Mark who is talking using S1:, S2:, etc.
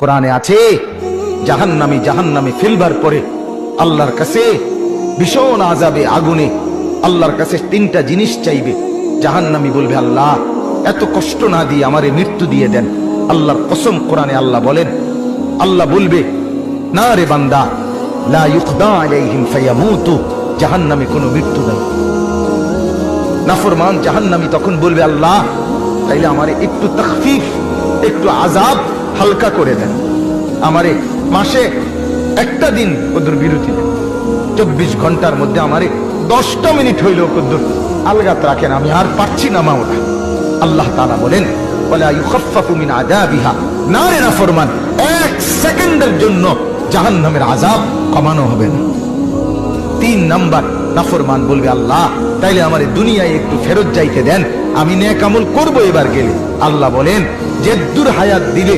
S1: কোরআনে আছে জাহান্নামী ফেলবার পরে আল্লাহর কাছে ভীষণ আযাবে আগুনে আল্লাহর কাছে তিনটা জিনিস চাইবে। জাহান্নামী বলবে, আল্লাহ এত কষ্ট না দিয়ে আমারে মৃত্যু দিয়ে দেন। আল্লাহর কসম, কোরআনে আল্লাহ বলেন, আল্লাহ বলবে, না রে বান্দা, লা ইউকদা আলাইহিম ফায়ামুতু, জাহান্নামী কোনো মৃত্যু নাই। নাফরমান জাহান্নামী তখন বলবে, আল্লাহ তাইলে আমারে একটু তাখফিফ, একটু আযাব হালকা করে দেন, আমারে মাসে একটা দিন কদ্দুর বিরতি দেন, 24 ঘন্টার মধ্যে আমারে 10টা মিনিট হইলেও কদ্দুর আলগাত রাখেন, আমি আর পারছি না মাওলা। আল্লাহ তাআলা বলেন, ওয়ালা ইউখাফফাফু মিন আযাবিহা, না রে নাফরমান, 1 সেকেন্ডের জন্য জাহান্নামের আযাব কমানো হবে না। 3 নাম্বার, নাফরমান বলবে, আল্লাহ তাইলে আমারে দুনিয়ায় একটু ফেরত যাইতে দেন, আমি নেক আমল করবো এবার গেলে। আল্লাহ বলেন, যে দূর হায়াত দিলে